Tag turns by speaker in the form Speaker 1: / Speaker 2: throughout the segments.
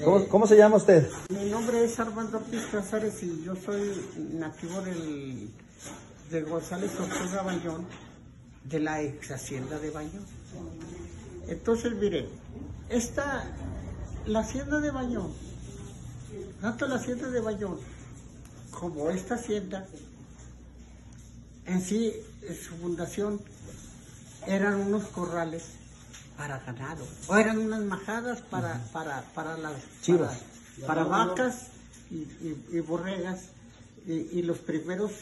Speaker 1: ¿Cómo se llama usted?
Speaker 2: Mi nombre es Armando Ortiz Casares y yo soy nativo de González Tortuga Bayón, de la ex hacienda de Bayón. Entonces, miren, la hacienda de Bayón, tanto la hacienda de Bayón como esta hacienda, en sí, en su fundación, eran unos corrales para ganado, o eran unas majadas para las
Speaker 1: chivas,
Speaker 2: para vacas y borregas, y los primeros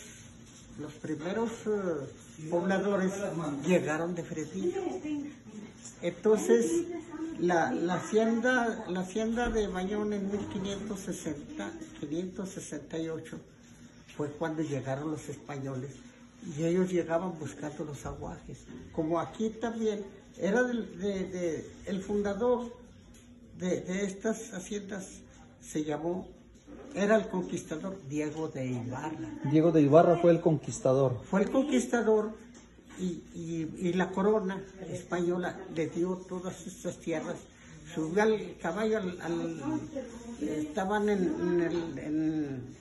Speaker 2: pobladores llegaron de Fresnillo. Entonces la hacienda de Bayón en 568 fue cuando llegaron los españoles, y ellos llegaban buscando los aguajes. Como aquí también era el fundador de estas haciendas, era el conquistador Diego de Ibarra.
Speaker 1: Diego de Ibarra fue el conquistador.
Speaker 2: Fue el conquistador, y la corona española le dio todas estas tierras. Subió al caballo, estaban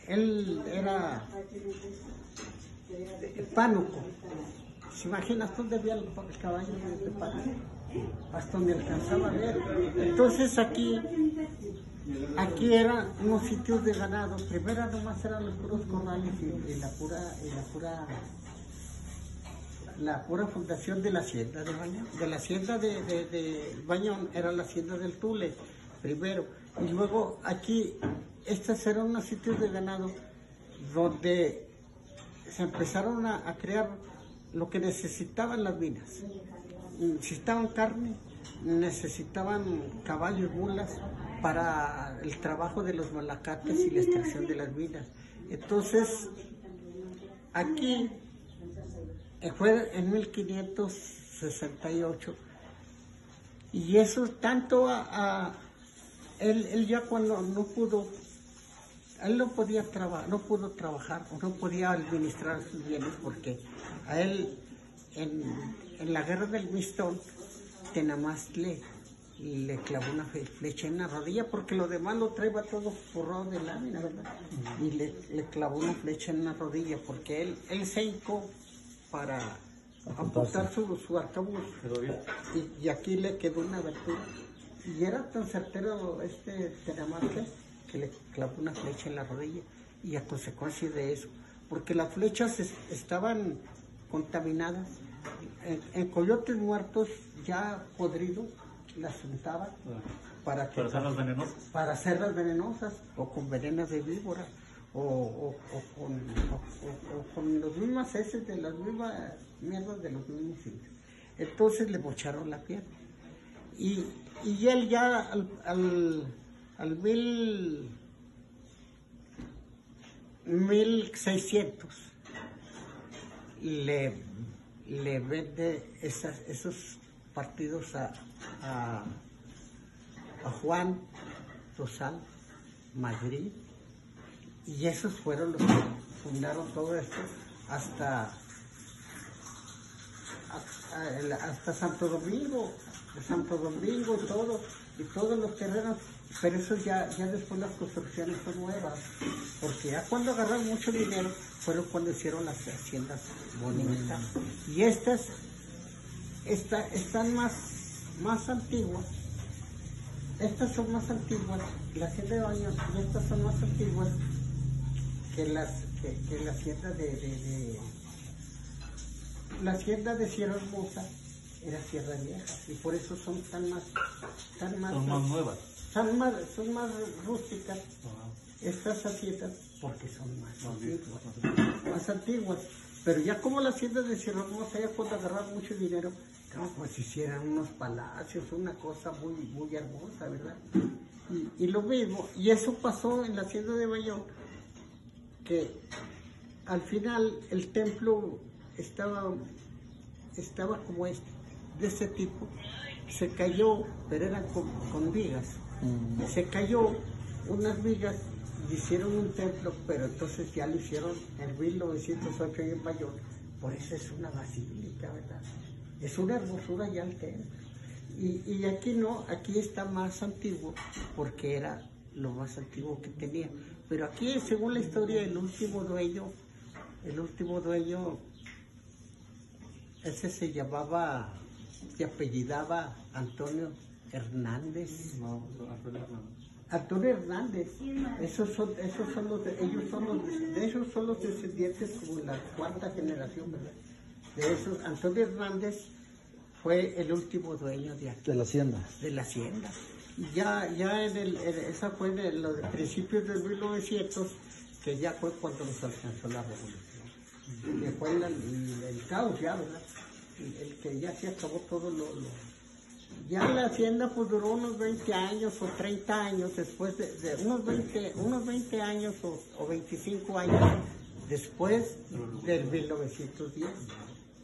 Speaker 2: él era pánuco. ¿Se imaginas dónde había el caballo de pánuco? Hasta donde alcanzaba a ver. Entonces aquí eran unos sitios de ganado. Primero nomás eran los puros corrales y la pura fundación de la hacienda de Bayón. De la hacienda de Bayón era la hacienda del Tule, primero. Y luego aquí, estos eran unos sitios de ganado donde se empezaron a crear lo que necesitaban las minas. Necesitaban carne, necesitaban caballos, mulas para el trabajo de los malacates y la extracción de las minas. Entonces, aquí fue en 1568, y eso tanto él ya cuando no pudo, él no pudo trabajar, o no podía administrar sus bienes, porque a él en la guerra del Mistón, Tenamás le clavó una flecha en la rodilla, porque lo demás lo traía todo forrado de lámina, ¿verdad? Y le clavó una flecha en la rodilla, porque él se hincó para apuntar su arcabuz, y aquí le quedó una abertura, y era tan certero Tenamás que le clavó una flecha en la rodilla, y a consecuencia de eso, porque las flechas estaban contaminadas, en coyotes muertos ya podridos, las untaban para hacerlas venenosas. Para hacerlas venenosas, o con venenas de víbora, o con las mismas heces de las mismas mierdas de los mismos indios. Entonces le bocharon la piel. Y él ya al 1600 le vende esos partidos a Juan Rosal Madrid, y esos fueron los que fundaron todo esto hasta Santo Domingo y todos los terrenos. Pero eso ya después las construcciones son nuevas, porque ya cuando agarraron mucho dinero fueron cuando hicieron las haciendas bonitas. Y estas están más antiguas. Estas son más antiguas, la hacienda de Bayón, y estas son más antiguas que la hacienda la hacienda de Sierra Hermosa era Sierra Vieja, y por eso son más nuevas. Son más rústicas estas haciendas, porque son más antiguas. Pero ya como la hacienda de Sierra Hermosa, ya cuando agarraron mucho dinero, pues hicieran unos palacios, una cosa muy, muy hermosa, ¿verdad? Y lo mismo, y eso pasó en la hacienda de Bayón, que al final el templo estaba como de ese tipo, se cayó, pero eran con vigas. Se cayó unas vigas, hicieron un templo, pero entonces ya lo hicieron en 1908 en Bayón. Por eso es una basílica, ¿verdad? Es una hermosura ya el templo. Y aquí no, aquí está más antiguo porque era lo más antiguo que tenía. Pero aquí, según la historia, el último dueño, ese se llamaba, se apellidaba Antonio Hernández.
Speaker 3: No, Antonio Hernández.
Speaker 2: Antonio Hernández, esos son los, de esos son los descendientes como la cuarta generación, ¿verdad? De esos, Antonio Hernández fue el último dueño de aquí,
Speaker 1: De la hacienda.
Speaker 2: de la hacienda. Y ya esa fue de los principios de 1900, que ya fue cuando nos alcanzó la revolución. Que fue el caos ya, ¿verdad? El que ya se acabó todo ya la hacienda pues duró unos 20 años o 30 años después de unos 20 años o 25 años después del 1910,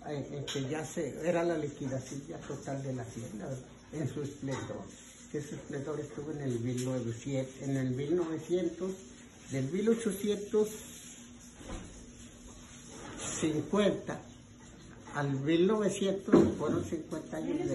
Speaker 2: en que ya era la liquidación ya total de la hacienda, ¿verdad? En su esplendor, que ese esplendor estuvo en el 1900, del 1850 al 1900 fueron 50 años